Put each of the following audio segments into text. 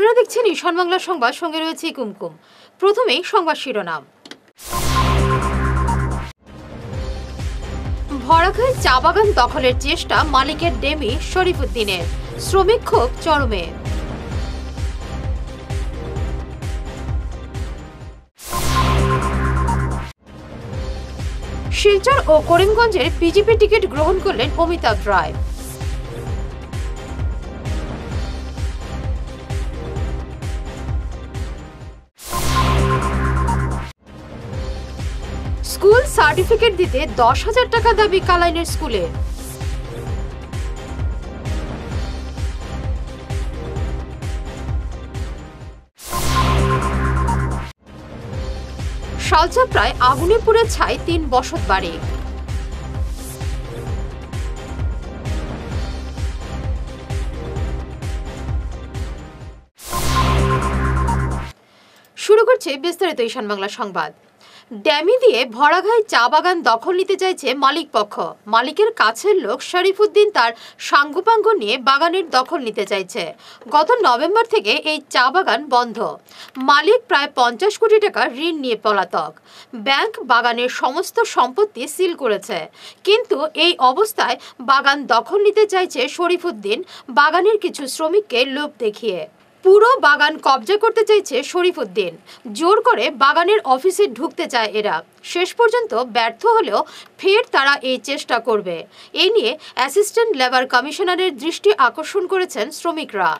আপনারা দেখছেন ঈশান বাংলা সংবাদ, সঙ্গে রয়েছে কুমকুম। প্রথমেই সংবাদ শিরোনাম। ভরাখায় চা বাগান দখলের চেষ্টা মালিকের ডেমি শরীফুদ্দিনের, শ্রমিক ক্ষোভ চরমে। শিলচর ও করিমগঞ্জের বিজেপি টিকিট গ্রহণ করলেন অমিতাভ রায়। স্কুল সার্টিফিকেট দিতে 10,000 টাকা দাবি কালাইনের স্কুলে। শালচাপড়ায় আগুনে পুড়ে ছাই 3 বসত বাড়ি। শুরু করছে বিস্তারিত ঈশান বাংলা সংবাদ। ড্যামি দিয়ে ভরাঘায় চা বাগান দখল নিতে চাইছে মালিক পক্ষ। মালিকের কাছের লোক শরীফুদ্দিন তার সাঙ্গপাঙ্গ নিয়ে বাগানের দখল নিতে চাইছে। গত নভেম্বর থেকে এই চা বাগান বন্ধ। মালিক প্রায় 50 কোটি টাকা ঋণ নিয়ে পলাতক। ব্যাংক বাগানের সমস্ত সম্পত্তি সিল করেছে। কিন্তু এই অবস্থায় বাগান দখল নিতে চাইছে শরীফুদ্দিন বাগানের কিছু শ্রমিককে লোভ দেখিয়ে। পুরো বাগান কবজা করতে চাইছে শরীফুদ্দিন। জোর করে বাগানের অফিসে ঢুকতে চায় এরা। শেষ পর্যন্ত ব্যর্থ হলেও ফের তারা এই চেষ্টা করবে। এ নিয়ে অ্যাসিস্ট্যান্ট লেবার কমিশনারের দৃষ্টি আকর্ষণ করেছেন শ্রমিকরা।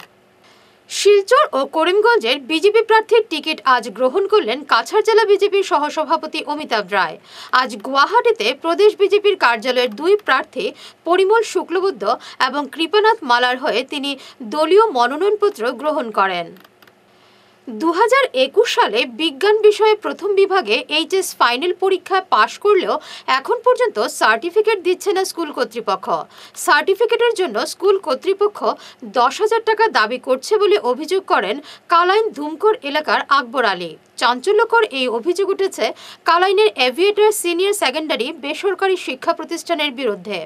শিলচর ও করিমগঞ্জের বিজেপি প্রার্থীর টিকিট আজ গ্রহণ করলেন কাছাড় জেলা বিজেপির সহসভাপতি অমিতাভ রায়। আজ গুয়াহাটিতে প্রদেশ বিজেপির কার্যালয়ের 2 প্রার্থী পরিমল শুক্লবুদ্ধ এবং কৃপানাথ মালার হয়ে তিনি দলীয় মনোনয়নপত্র গ্রহণ করেন। 2021 সালে বিজ্ঞান বিষয়ে প্রথম বিভাগে এইচএস ফাইনাল পরীক্ষায় পাশ করলেও এখন পর্যন্ত সার্টিফিকেট দিচ্ছে না স্কুল কর্তৃপক্ষ। সার্টিফিকেটের জন্য স্কুল কর্তৃপক্ষ 10,000 টাকা দাবি করছে বলে অভিযোগ করেন কালাইন ধুমকর এলাকার আকবর আলী। চাঞ্চল্যকর এই অভিযোগ উঠেছে কালাইনের এভিয়েটর সিনিয়র সেকেন্ডারি বেসরকারি শিক্ষা প্রতিষ্ঠানের বিরুদ্ধে।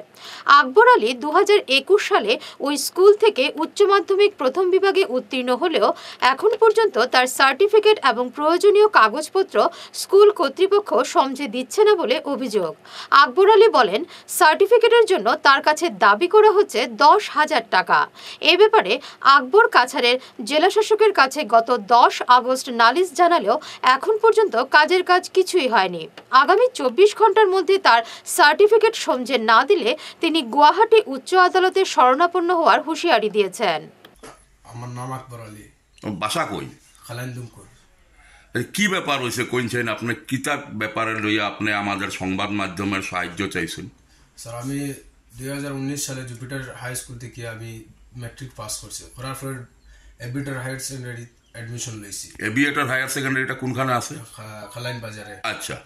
আকবর আলী 2021 সালে ওই স্কুল থেকে উচ্চ মাধ্যমিক প্রথম বিভাগে উত্তীর্ণ হলেও এখন পর্যন্ত তার সার্টিফিকেট এবং প্রয়োজনীয় কাগজপত্র স্কুল কর্তৃপক্ষ সমঝে দিচ্ছে না বলে অভিযোগ। আকবর আলী বলেন, সার্টিফিকেটের জন্য তার কাছে দাবি করা হচ্ছে 10,000 টাকা। এ ব্যাপারে আকবর কাছাড়ের জেলা শাসকের কাছে গত 10 আগস্ট নালিশ জানালেও এখন পর্যন্ত কাজের কাজ কিছুই হয়নি। আগামী 24 ঘন্টার মধ্যে তার সার্টিফিকেট সমঝে না দিলে তিনি গুয়াহাটি উচ্চ আদালতে শরণাপন্ন হওয়ার হুঁশিয়ারি দিয়েছেন। আমার নাম আকবর আলী। বাসা কই? কালাইন ধুমকর। কি ব্যাপার হয়েছে কইছেন? আপনি কিতাব ব্যাপারে লইয়া আপনি আমাদের সংবাদ মাধ্যমের সাহায্য চাইছেন? স্যার, আমি 2019 সালে জুপিটার হাই স্কুল থেকে আমি ম্যাট্রিক পাস করছি। করার পর এভিয়েটর হায়ার সেকেন্ডারি অ্যাডমিশন লইছি। এভিয়েটর হায়ার সেকেন্ডারিটা কোনখানে আছে? কালাইন বাজারে। আচ্ছা।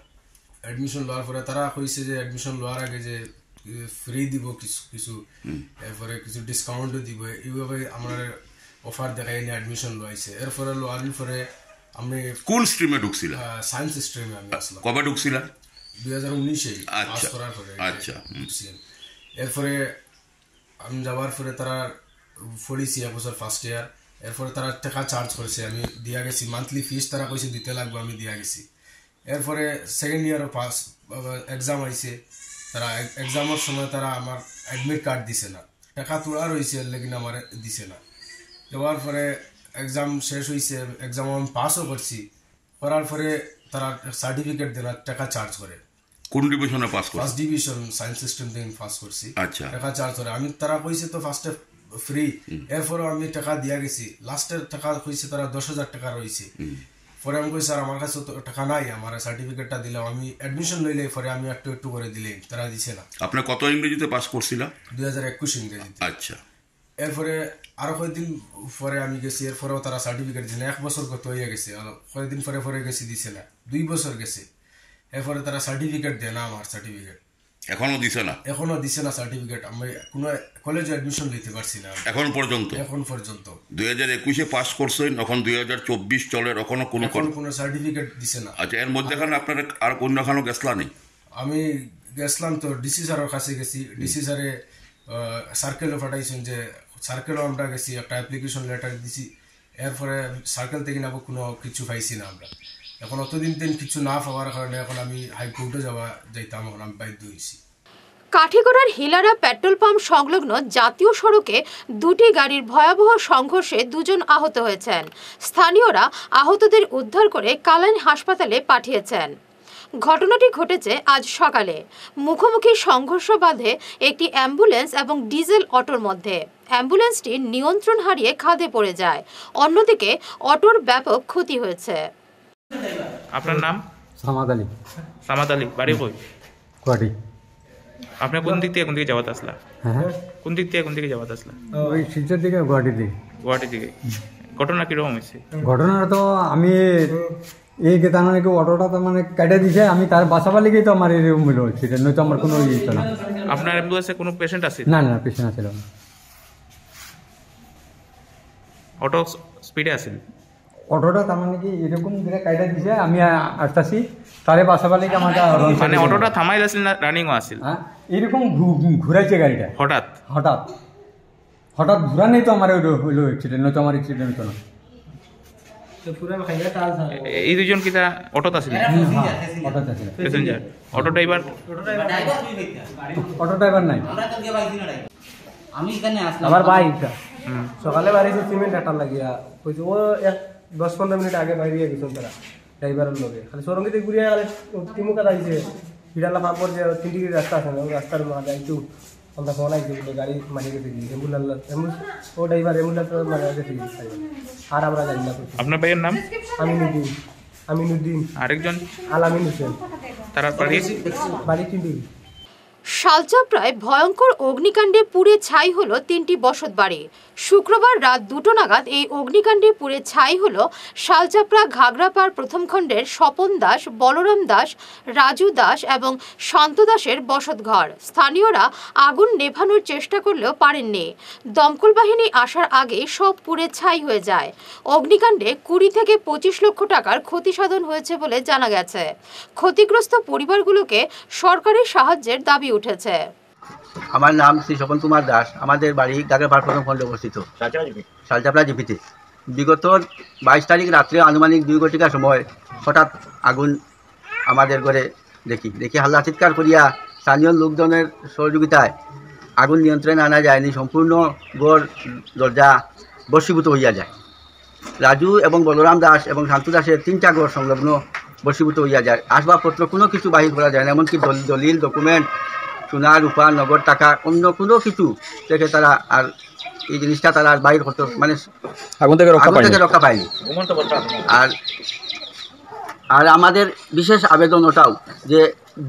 অ্যাডমিশন লওয়ার পরে তারা কইছে যে অ্যাডমিশন লওয়ার আগে যে ফ্রি দিব কিছু, এরপরে কিছু ডিসকাউন্টও দিব। এইভাবে আমার অফার দেখাই নিয়ে অ্যাডমিশন লইছে। এরপরে লওয়ার পরে আমি কোন স্ট্রিমে ঢুকছিলাম? সায়েন্স স্ট্রিমে আমি আসলাম। কবে ঢুকছিলাম? 2019-এ পাস আচ্ছা করার পরে। আচ্ছা। এরপরে আমি যাওয়ার পরে তারা পড়েছি 1 বছর ফার্স্ট ইয়ার। এরপরে তারা টাকা চার্জ করেছে, আমি দিয়া গেছি। মান্থলি ফিস তারা কইছে দিতে লাগবে, আমি দিয়া গেছি। এরপরে সেকেন্ড ইয়ারও পাস এক্সাম হয়েছে। তারা এক্সামের সময় তারা আমার অ্যাডমিট কার্ড দিছে না, টাকা তোলা রয়েছে লেকিন আমার দিছে না। দেওয়ার পরে এক্সাম শেষ হয়েছে, এক্সাম আমি পাসও করছি। করার পরে তারা সার্টিফিকেট দেওয়ার টাকা চার্জ করে। কোন ডিভিশনে পাস করছেন? ফার্স্ট ডিভিশন সায়েন্স সিস্টেম থেকে পাস করছি। আচ্ছা। টাকা চার্জ করে। আমি তারা কইছে তো ফার্স্টে ফ্রি, এরপরে আমি টাকা দিয়া গেছি। লাস্টের টাকা কইছে তারা 10,000 টাকা রয়েছে। পরে আমি কই, স্যার আমার কাছে তো টাকা নাই, আমার সার্টিফিকেটটা দিলাম, আমি অ্যাডমিশন লইলে পরে আমি একটু করে দিলে তারা দিছে না। আপনি কত ইংরেজিতে পাস করছিলেন? 2021 ইংরেজিতে। আচ্ছা। এরপরে আরো কয়েকদিন পরে আমি গেছি, এরপরেও তারা সার্টিফিকেট দিছে না। 1 বছর কত হয়ে গেছে, কয়েকদিন পরে গেছি, দিছে না। 2 বছর গেছে, এরপরে তারা সার্টিফিকেট দেয় না। আমার সার্টিফিকেট এখনো দিছে না? এখনো দিছে না সার্টিফিকেট। আমি কোনো কলেজে অ্যাডমিশন নিতে পারছি না এখন পর্যন্ত। 2021-এ পাস করছেন, এখন 2024 চলে, এখনো কোনো সার্টিফিকেট দিছে না। আচ্ছা। এর মধ্যেখানে আপনার আর অন্যখানে গেছলা নেই? আমি গেছিলাম তো ডিসি স্যারের কাছে গেছি। ডিসি স্যারে সার্কেলও পাঠাইছেন, যে সার্কেলও আমরা গেছি, একটা অ্যাপ্লিকেশন লেটার দিছি। এরপরে সার্কেল থেকে নাবো কোনো কিছু পাইছি না আমরা। এখন অতদিন কিছু না পাওয়ার কারণে এখন আমি হাইকোর্টে যাইতাম, এখন আমি বাধ্য হয়েছি। কাঠিগড়ার হিলারা পেট্রোল পাম্প সংলগ্ন জাতীয় সড়কে দুটি গাড়ির ভয়াবহ সংঘর্ষে 2 জন আহত হয়েছেন। স্থানীয়রা আহতদের উদ্ধার করে কালাইন হাসপাতালে পাঠিয়েছেন। ঘটনাটি ঘটেছে আজ সকালে। মুখোমুখি সংঘর্ষ বাধে একটি অ্যাম্বুলেন্স এবং ডিজেল অটোর মধ্যে। অ্যাম্বুলেন্সটি নিয়ন্ত্রণ হারিয়ে খাদে পড়ে যায়, অন্যদিকে অটোর ব্যাপক ক্ষতি হয়েছে। আপনার নাম? সামাদ আলী। সামাদ আলী, বাড়ি কই? গুয়াহাটি। আপনি কোন দিক থেকে কোন দিকে যাওয়াত আসলা? হ্যাঁ, কোন দিক থেকে কোন দিকে যাওয়াত আসলা? ওই শিলচর দিকে গুয়াহাটি দিকে। গুয়াহাটি দিকে। ঘটনা কিরকম হয়েছে? ঘটনাটা তো আমি এই কে তার মানে কি অটোটা তো মানে কেটে দিছে, আমি তার বাসাবার লেগেই তো আমার এরকম হচ্ছে, নয়তো আমার কোনো ইয়ে ছিল না। আপনার অ্যাম্বুলেন্সে কোনো পেশেন্ট আছে? না না, পেছনে ছিল না। অটো স্পিডে আছিল? অটোটা তার মানে কি এরকম দিকে কেটে দিছে, আমি আসতেছি তারে বাসাবার লেগে আমার মানে অটোটা থামাই আছিল না রানিংও আছিল? হ্যাঁ, এরকম ঘুরাইছে গাড়িটা হঠাৎ হঠাৎ হঠাৎ ঘুরানেই তো আমার হইলো অ্যাক্সিডেন্ট, নয়তো আমার অ্যাক্সিডেন্ট হতো না। এই দুজন কি তা অটোত আছিল? হঠাৎ আছে passenger. Auto driver? Auto driver নাই। আমার ভাই সকালে বাড়িছে সিমেন্ট আটার লাগিয়া কইছে, ও 10-15 মিনিট আগে বাইরে গেছেন তারা ড্রাইভারের লগে, খালি সরঙ্গিতে ঘুরিয়ে গেলে তিমুকা যাইছে হিডালা পাম্পর যে 3 ডিগ্রি রাস্তা আছে না, ওই রাস্তার মাঝে একটু আমরা ফোন আইছে গাড়ি মানি গেছে কি অ্যাম্বুলেন্স, ও ড্রাইভার অ্যাম্বুলেন্স মানে গেছে কি আর আমরা জানি না। আপনার ভাইয়ের নাম? আমিনুদ্দিন। আরেকজন? আলামিন হোসেন। তারা বাড়ি 3 ডিগ্রি। শালচাপড়ায় ভয়ঙ্কর অগ্নিকাণ্ডে পুড়ে ছাই হলো 3টি বসতবাড়ি। শুক্রবার রাত 2টো নাগাদ এই অগ্নিকাণ্ডে পুড়ে ছাই হলো শালচাপড়া ঘাগড়াপাড় প্রথম খণ্ডের স্বপন দাস, বলরাম দাস, রাজু দাস এবং শান্ত দাসের বসতঘর। স্থানীয়রা আগুন নেভানোর চেষ্টা করলেও পারেননি। দমকল বাহিনী আসার আগেই সব পুড়ে ছাই হয়ে যায়। অগ্নিকাণ্ডে 20 থেকে 25 লক্ষ টাকার ক্ষতি সাধন হয়েছে বলে জানা গেছে। ক্ষতিগ্রস্ত পরিবারগুলোকে সরকারি সাহায্যের দাবি উঠেছে। আমার নাম শ্রী স্বপন কুমার দাস। আমাদের বাড়ি ঘাগড়াপাড় প্রথম খণ্ডে অবস্থিত, শালচাপড়া জিপিতে। বিগত 22 তারিখ রাত্রে আনুমানিক 2 ঘটিকার সময় হঠাৎ আগুন আমাদের ঘরে দেখি হাল্লা চিৎকার করিয়া স্থানীয় লোকজনের সহযোগিতায় আগুন নিয়ন্ত্রণে আনা যায়নি। সম্পূর্ণ ঘর দরজা বশীভূত হইয়া যায়। রাজু এবং বলরাম দাস এবং শান্তু দাসের 3টা ঘর সংলগ্ন বশীভূত হইয়া যায়। আসবাবপত্র কোনো কিছু বাহির করা যায় না, এমনকি দলিল ডকুমেন্ট, সোনা রূপা, নগদ টাকা, অন্য কোনো কিছু থেকে তারা আর এই জিনিসটা তারা আর বাহির করতে মানে আগুন থেকে রক্ষা পায়নি। আর আমাদের বিশেষ আবেদন ওটাও যে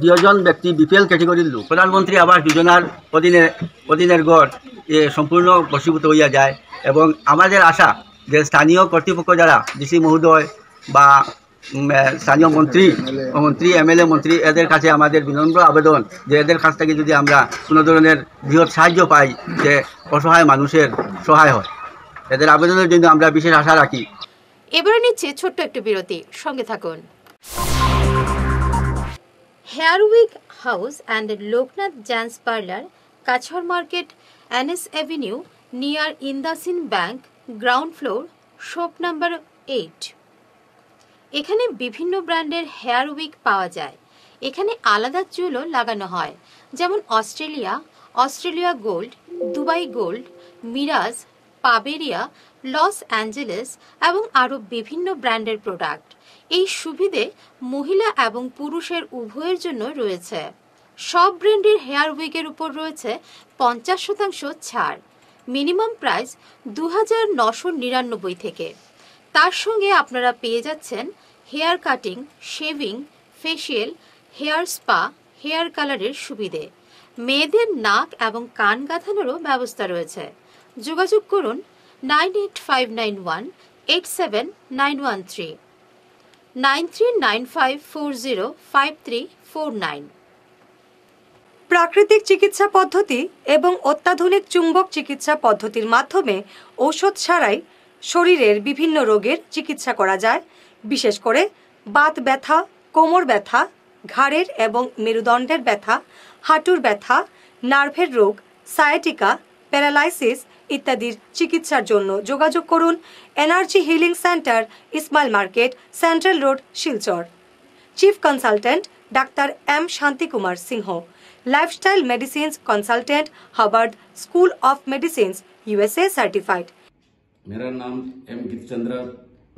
2 জন ব্যক্তি বিপিএল ক্যাটেগরির লোক, প্রধানমন্ত্রী আবাস যোজনার অধীনের গড় সম্পূর্ণ বশীভূত হইয়া যায়। এবং আমাদের আশা যে স্থানীয় কর্তৃপক্ষ যারা ডিসি মহোদয় বা স্থানীয় মন্ত্রী এমএলএ মন্ত্রী, এদের কাছে আমাদের বিনম্র আবেদন যে এদের কাছ থেকে যদি আমরা কোনো ধরনের বৃহৎ সাহায্য পাই, যে অসহায় মানুষের সহায় হয়, এদের আবেদনের জন্য আমরা বিশেষ আশা রাখি। এবারে নিচ্ছে ছোট্ট একটু বিরতি, সঙ্গে থাকুন। Hair week house and Loknath gents parlour, Cachar market, NS avenue, near IndusInd bank, ground floor, shop number 8। এখানে বিভিন্ন ব্র্যান্ডের হেয়ার উইক পাওয়া যায়। এখানে আলাদা চুলও লাগানো হয়, যেমন অস্ট্রেলিয়া গোল্ড, দুবাই গোল্ড, মিরাজ, পাবেরিয়া, লস অ্যাঞ্জেলেস এবং আরও বিভিন্ন ব্র্যান্ডের প্রোডাক্ট। এই সুবিধে মহিলা এবং পুরুষের উভয়ের জন্য রয়েছে। সব ব্র্যান্ডের হেয়ার উইকের উপর রয়েছে 50% ছাড়। মিনিমাম প্রাইস 2999 থেকে। তার সঙ্গে আপনারা পেয়ে যাচ্ছেন hair cutting, shaving, facial, hair spa, hair কালারের সুবিধে। মেয়েদের নাক এবং কান গাঁথানোরও ব্যবস্থা রয়েছে। যোগাযোগ করুন 9859187913, 9395405349। প্রাকৃতিক চিকিৎসা পদ্ধতি এবং অত্যাধুনিক চুম্বক চিকিৎসা পদ্ধতির মাধ্যমে ঔষধ ছাড়াই শরীরের বিভিন্ন রোগের চিকিৎসা করা যায়। বিশেষ করে বাত ব্যথা, কোমর ব্যথা, ঘাড়ের এবং মেরুদণ্ডের ব্যথা, হাঁটুর ব্যথা, নার্ভের রোগ, সায়াটিকা, প্যারালাইসিস, ইত্যাদির চিকিৎসার জন্য যোগাযোগ করুন energy healing centre, Ismail market, central road, Silchar. Chief consultant doctor M Shanti Kumar Singh, lifestyle medicines consultant, Harvard school of medicines, USA certified. मेरा नाम एम गितचंद्र,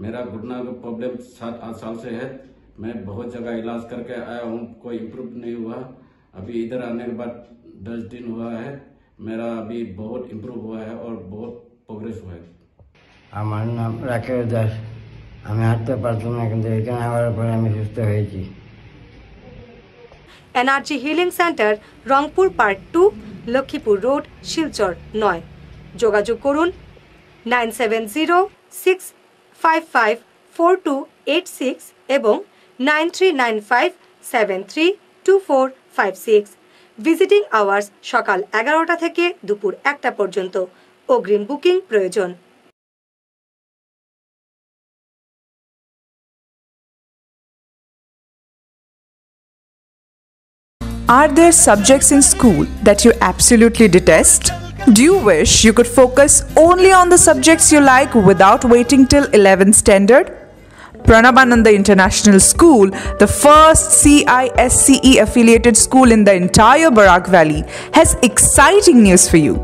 मेरा घुटना का प्रॉब्लम 7-8 साल से है। मैं बहुत जगह इलाज करके आया हूँ, कोई इम्प्रूव नहीं हुआ। अभी इधर आने के बाद 10 दिन हुआ है, मेरा अभी बहुत इम्प्रूव हुआ है और बहुत प्रोग्रेस हुआ है। আমার নাম রাকেশ দাস। আমি হাঁটতে পারতাম না, কিন্তু এখানে আসার পরে আমি সুস্থ হয়েছি। Energy healing centre, Rangpur park 2, Lakshmipur road, Silchar 9। যোগাযোগ করুন 9706554286 এবং 9395732456। ভিজিটিং আওয়ার্স সকাল 11টা থেকে দুপুর 1টা পর্যন্ত। অগ্রিম বুকিং প্রয়োজন। Are there subjects in school that you absolutely detest? Do you wish you could focus only on the subjects you like without waiting till 11th standard? Pranabananda International School, the first CISCE affiliated school in the entire Barak Valley, has exciting news for you.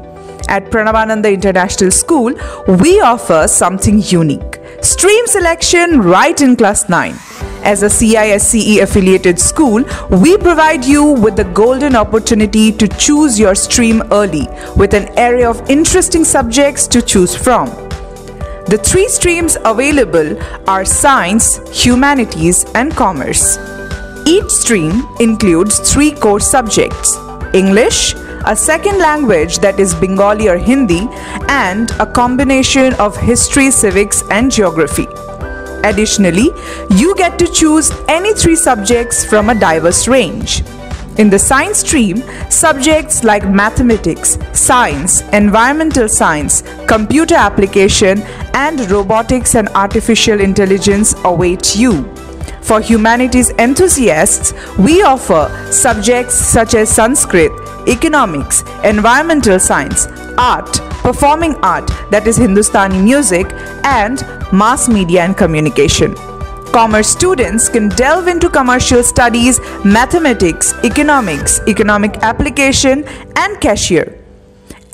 At Pranabananda International School, we offer something unique: stream selection right in class 9. As a CISCE affiliated school, we provide you with the golden opportunity to choose your stream early with an array of interesting subjects to choose from. The 3 streams available are Science, Humanities and Commerce. Each stream includes 3 core subjects: English, a second language that is Bengali or Hindi, and a combination of history, civics and geography. Additionally, you get to choose any 3 subjects from a diverse range. In the science stream, subjects like mathematics, science, environmental science, computer application, and robotics and artificial intelligence await you. For humanities enthusiasts, we offer subjects such as Sanskrit, economics, environmental science, art, performing art that is Hindustani music, and mass media and communication. Commerce students can delve into commercial studies, mathematics, economics, economic application, and cashier.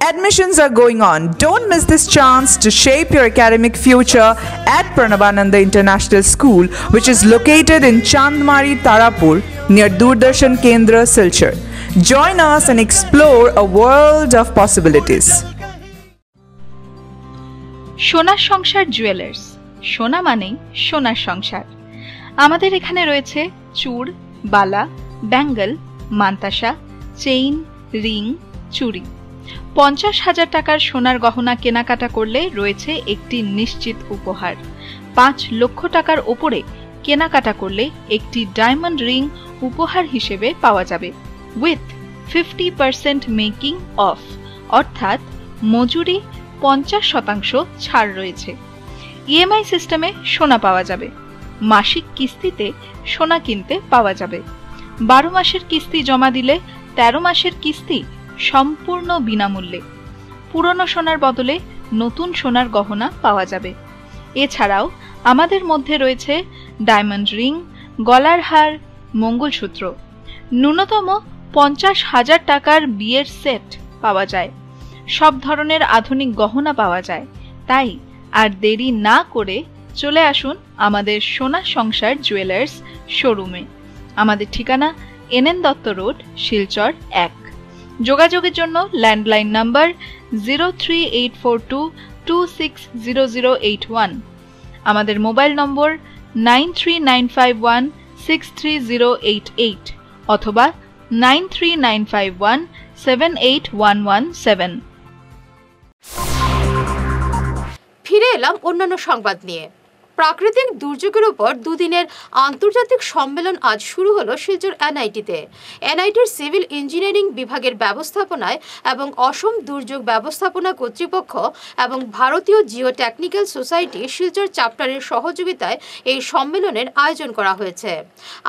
Admissions are going on. Don't miss this chance to shape your academic future at Pranabananda International School, which is located in Chandmari, Tarapur, near Doordarshan Kendra, Silchar. Join us and explore a world of possibilities. সোনার সংসার jewellers, সোনা মানেই সোনার সংসার। আমাদের এখানে রয়েছে চূড়, বালা, Bengal, mantasha, chain, ring, চুড়ি। 50,000 টাকার সোনার গহনা কেনাকাটা করলে রয়েছে একটি নিশ্চিত উপহার। 5 লক্ষ টাকার ওপরে কেনাকাটা করলে একটি ডায়মন্ড রিং উপহার হিসেবে পাওয়া যাবে উইথ 50% মেকিং অফ, অর্থাৎ মজুরি 50% ছাড় রয়েছে। ইএমআই সিস্টেমে সোনা পাওয়া যাবে। মাসিক কিস্তিতে সোনা কিনতে পাওয়া যাবে। 12 মাসের কিস্তি জমা দিলে 13 মাসের কিস্তি সম্পূর্ণ বিনামূল্যে। পুরনো সোনার বদলে নতুন সোনার গহনা পাওয়া যাবে। এছাড়াও আমাদের মধ্যে রয়েছে ডায়মন্ড রিং, গলার হার, মঙ্গলসূত্র। ন্যূনতম 50,000 টাকার বিয়ের সেট পাওয়া যায়। সব ধরনের আধুনিক গহনা পাওয়া যায়। তাই আর দেরি না করে চলে আসুন আমাদের সোনা সংসার জুয়েলার্স শোরুমে। আমাদের ঠিকানা NN দত্ত রোড, শিলচর 1। যোগাযোগের জন্য ল্যান্ডলাইন নাম্বার 038422600081, আমাদের মোবাইল নম্বর 9395163088 অথবা 9395178117। ফিরে এলাম অন্যান্য সংবাদ নিয়ে। প্রাকৃতিক দুর্যোগের উপর দুদিনের আন্তর্জাতিক সম্মেলন আজ শুরু হলো শিলচর এনআইটিতে। এনআইটির সিভিল ইঞ্জিনিয়ারিং বিভাগের ব্যবস্থাপনায় এবং অসম দুর্যোগ ব্যবস্থাপনা কর্তৃপক্ষ এবং ভারতীয় জিও টেকনিক্যাল সোসাইটি শিলচর চ্যাপ্টারের সহযোগিতায় এই সম্মেলনের আয়োজন করা হয়েছে।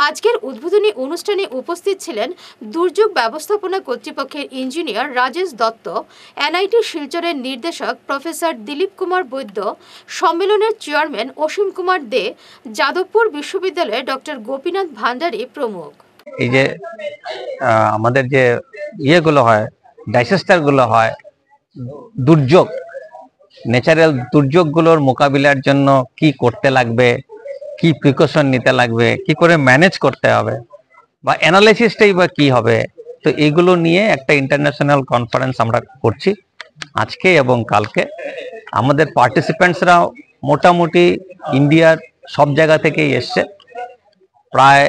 আজকের উদ্বোধনী অনুষ্ঠানে উপস্থিত ছিলেন দুর্যোগ ব্যবস্থাপনা কর্তৃপক্ষের ইঞ্জিনিয়ার রাজেশ দত্ত, এনআইটি শিলচরের নির্দেশক প্রফেসর দিলীপ কুমার বৈদ্য, সম্মেলনের চেয়ারম্যান অসীম কুমার দে, যাদবপুর বিশ্ববিদ্যালয়ের ডক্টর গোপীনাথ ভান্ডারী প্রমুখ। এই যে আমাদের যে ইয়েগুলো হয়, ডিজাস্টারগুলো হয়, দুর্যোগ, ন্যাচারাল দুর্যোগগুলোর মোকাবিলার জন্য কি করতে লাগবে, কি প্রিকশন নিতে লাগবে, কি করে ম্যানেজ করতে হবে, বা অ্যানালাইসিসটাই বা কি হবে, তো এইগুলো নিয়ে একটা ইন্টারন্যাশনাল কনফারেন্স আমরা করছি আজকে এবং কালকে। আমাদের পার্টিসিপেন্টসরা মোটামুটি ইন্ডিয়ার সব জায়গা থেকেই এসছে, প্রায়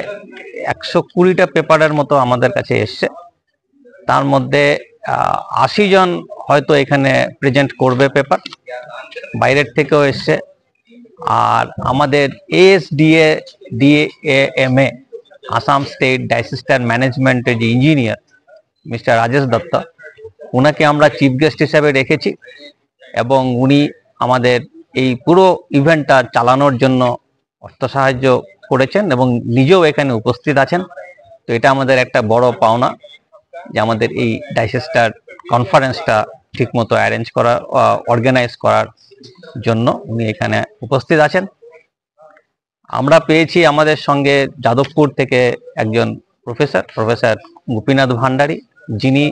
120টা পেপারের মতো আমাদের কাছে এসছে। তার মধ্যে 80 জন হয়তো এখানে প্রেজেন্ট করবে পেপার, বাইরের থেকেও এসছে। আর আমাদের ASDA-DAMA আসাম স্টেট ডিজাস্টার ম্যানেজমেন্টের যে ইঞ্জিনিয়ার মিস্টার রাজেশ দত্ত, ওনাকে আমরা চিফ গেস্ট হিসেবে রেখেছি এবং উনি আমাদের এই পুরো ইভেন্টটা চালানোর জন্য অর্থ সাহায্য করেছেন এবং নিজেও এখানে উপস্থিত আছেন। তো এটা আমাদের একটা বড় পাওনা যে আমাদের এই ডিজাস্টার কনফারেন্সটা ঠিকমতো অ্যারেঞ্জ করা, অর্গানাইজ করার জন্য উনি এখানে উপস্থিত আছেন। আমরা পেয়েছি আমাদের সঙ্গে যাদবপুর থেকে একজন প্রফেসর গোপীনাথ ভান্ডারী, যিনি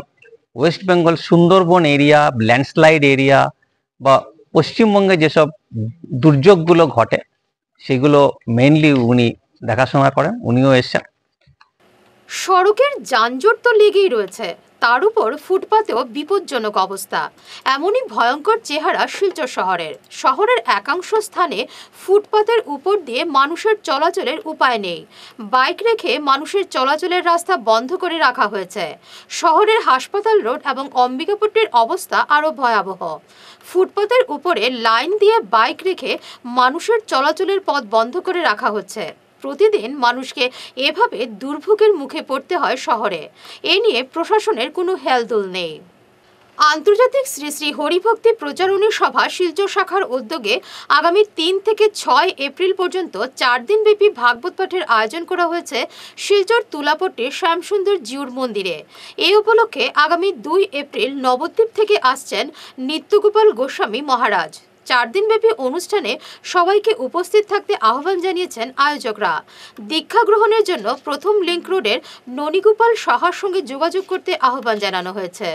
West Bengal Sundarban area, landslide area বা পশ্চিমবঙ্গে যেসব দুর্যোগগুলো ঘটে সেগুলো মেইনলি উনি দেখাশোনা করেন, উনিও এসেছেন। সড়কের যানজট তো লেগেই রয়েছে, তার উপর ফুটপাতেও বিপজ্জনক অবস্থা। এমনই ভয়ঙ্কর চেহারা শিলচর শহরের একাংশ স্থানে ফুটপাতের উপর দিয়ে মানুষের চলাচলের উপায় নেই। বাইক রেখে মানুষের চলাচলের রাস্তা বন্ধ করে রাখা হয়েছে। শহরের হাসপাতাল রোড এবং অম্বিকাপট্টির অবস্থা আরও ভয়াবহ। ফুটপাতের উপরে লাইন দিয়ে বাইক রেখে মানুষের চলাচলের পথ বন্ধ করে রাখা হচ্ছে। প্রতিদিন মানুষকে এভাবে দুর্ভোগের মুখে পড়তে হয় শহরে। এ নিয়ে প্রশাসনের কোনো হেলদোল নেই। আন্তর্জাতিক শ্রী শ্রী হরিভক্তি প্রচারণী সভা শিলচর শাখার উদ্যোগে আগামী 3 থেকে 6 এপ্রিল পর্যন্ত 4 দিনব্যাপী ভাগবত পাঠের আয়োজন করা হয়েছে শিলচর তুলাপট্টির শ্যামসুন্দর জিউর মন্দিরে। এই উপলক্ষে আগামী 2 এপ্রিল নবদ্বীপ থেকে আসছেন নিত্যগোপাল গোস্বামী মহারাজ। 4 দিনব্যাপী অনুষ্ঠানে সবাইকে উপস্থিত থাকতে আহ্বান জানিয়েছেন আয়োজকরা। দীক্ষা গ্রহণের জন্য প্রথম লিংক রোডের ননীগোপাল সাহার সঙ্গে যোগাযোগ করতে আহ্বান জানানো হয়েছে।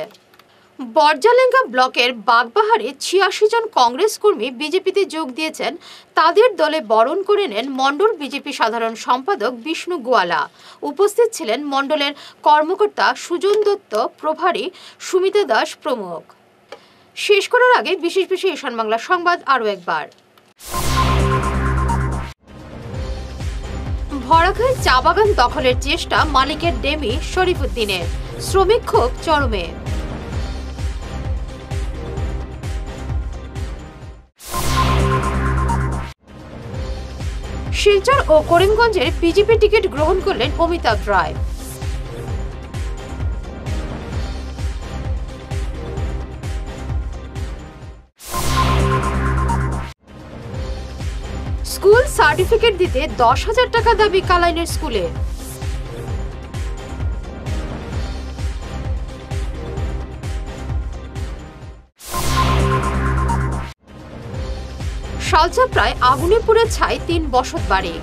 বর্জালেঙ্গা ব্লকের বাগবাহারে 86 জন কংগ্রেস কর্মী বিজেপিতে যোগ দিয়েছেন। তাদের দলে বরণ করে নেন মণ্ডল বিজেপি সাধারণ সম্পাদক বিষ্ণু গোয়ালা। উপস্থিত ছিলেন মণ্ডলের কর্মকর্তা সুজন দত্ত, প্রভারী সুমিতা দাস প্রমুখ। শেষ করার আগে বিশেষ ঈশান বাংলা সংবাদ আরও একবার। ভরাখায় চা বাগান দখলের চেষ্টা মালিকের ডেমি শরীফুদ্দিনের, শ্রমিক ক্ষোভ চরমে। শিলচর ও করিমগঞ্জের বিজেপি টিকিট গ্রহণ করলেন অমিতাভ রায়। স্কুল সার্টিফিকেট দিতে 10,000 টাকা দাবি কালাইনের স্কুলে। শালচাপড়ায় আগুনে পুড়ে ছাই 3 বসত বাড়ি।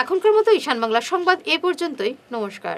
এখনকার মতো ঈশান বাংলা সংবাদ এ পর্যন্তই। নমস্কার।